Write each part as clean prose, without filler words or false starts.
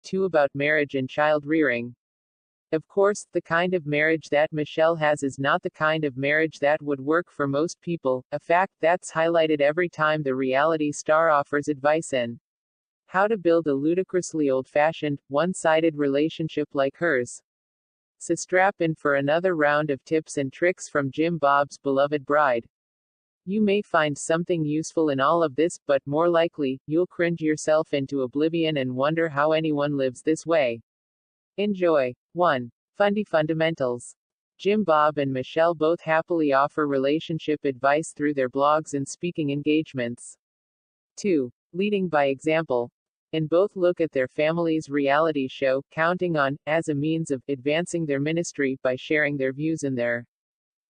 2 about marriage and child rearing. Of course, the kind of marriage that Michelle has is not the kind of marriage that would work for most people, a fact that's highlighted every time the reality star offers advice in how to build a ludicrously old-fashioned, one-sided relationship like hers. So strap in for another round of tips and tricks from Jim Bob's beloved bride. You may find something useful in all of this, but more likely, you'll cringe yourself into oblivion and wonder how anyone lives this way. Enjoy. 1. Fundy fundamentals. Jim Bob and Michelle both happily offer relationship advice through their blogs and speaking engagements. 2. Leading by example. And both look at their family's reality show, Counting On, as a means of advancing their ministry by sharing their views and their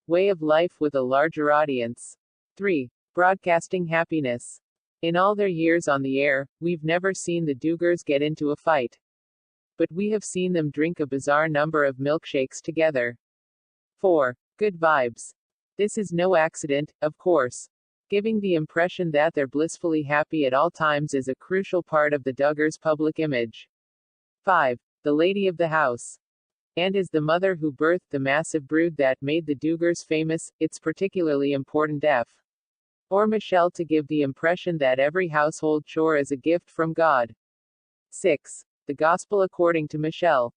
way of life with a larger audience. 3. Broadcasting happiness. In all their years on the air, we've never seen the Duggars get into a fight. But we have seen them drink a bizarre number of milkshakes together. 4. Good vibes. This is no accident, of course. Giving the impression that they're blissfully happy at all times is a crucial part of the Duggars' public image. 5. The lady of the house. And as the mother who birthed the massive brood that made the Duggars famous, it's particularly important or Michelle to give the impression that every household chore is a gift from God. 6. The Gospel according to Michelle.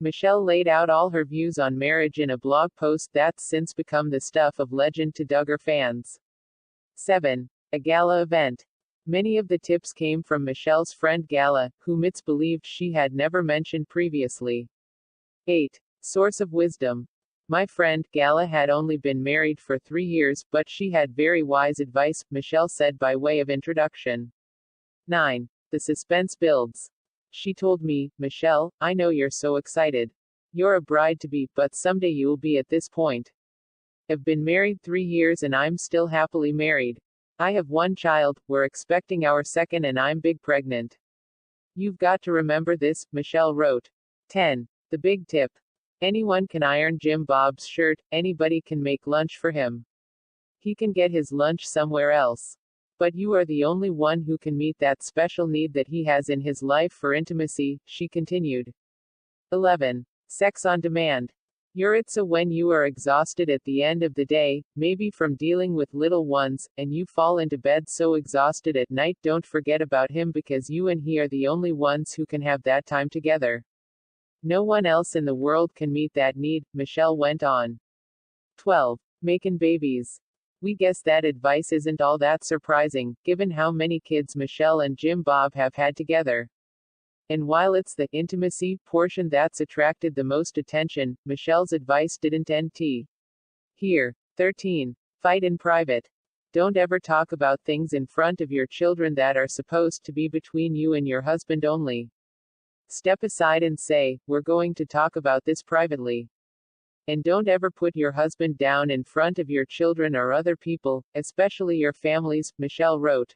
Michelle laid out all her views on marriage in a blog post that's since become the stuff of legend to Duggar fans. 7. A gala event. Many of the tips came from Michelle's friend Gala, whom it's believed she had never mentioned previously. 8. Source of wisdom. My friend, Gala, had only been married for 3 years, but she had very wise advice, Michelle said by way of introduction. 9. The suspense builds. She told me, Michelle, I know you're so excited. You're a bride-to-be, but someday you'll be at this point. I've been married 3 years and I'm still happily married. I have 1 child, we're expecting our second and I'm big pregnant. You've got to remember this, Michelle wrote. 10. The big tip. Anyone can iron Jim Bob's shirt, anybody can make lunch for him. He can get his lunch somewhere else. But you are the only one who can meet that special need that he has in his life for intimacy, she continued. 11. Sex on demand. You're it so when you are exhausted at the end of the day, maybe from dealing with little ones, and you fall into bed so exhausted at night, don't forget about him because you and he are the only ones who can have that time together. No one else in the world can meet that need, Michelle went on. 12. Makin' babies. We guess that advice isn't all that surprising, given how many kids Michelle and Jim Bob have had together. And while it's the intimacy portion that's attracted the most attention, Michelle's advice didn't end here. 13. Fight in private. Don't ever talk about things in front of your children that are supposed to be between you and your husband only. Step aside and say, we're going to talk about this privately. And don't ever put your husband down in front of your children or other people, especially your families, Michelle wrote.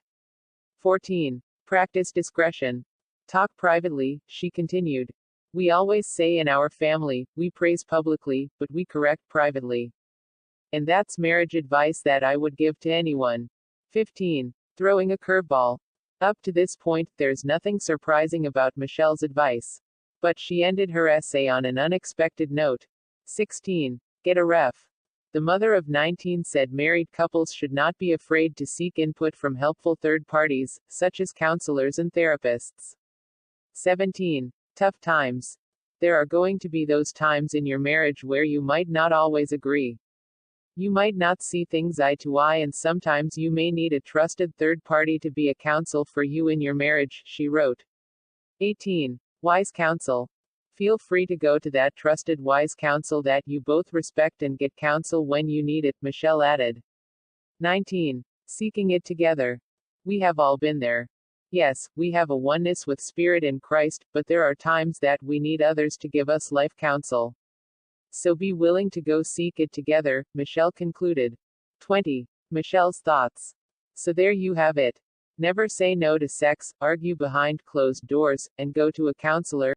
14. Practice discretion. Talk privately, she continued. We always say in our family, we praise publicly, but we correct privately. And that's marriage advice that I would give to anyone. 15. Throwing a curveball. Up to this point, there's nothing surprising about Michelle's advice. But she ended her essay on an unexpected note. 16. Get a ref. The mother of 19 said married couples should not be afraid to seek input from helpful third parties, such as counselors and therapists. 17. Tough times. There are going to be those times in your marriage where you might not always agree. You might not see things eye to eye, and sometimes you may need a trusted third party to be a counsel for you in your marriage, she wrote. 18. Wise counsel. Feel free to go to that trusted wise counsel that you both respect and get counsel when you need it, Michelle added. 19. Seeking it together. We have all been there. Yes, we have a oneness with Spirit in Christ, but there are times that we need others to give us life counsel. So be willing to go seek it together, Michelle concluded. 20. Michelle's thoughts. So there you have it. Never say no to sex, argue behind closed doors, and go to a counselor.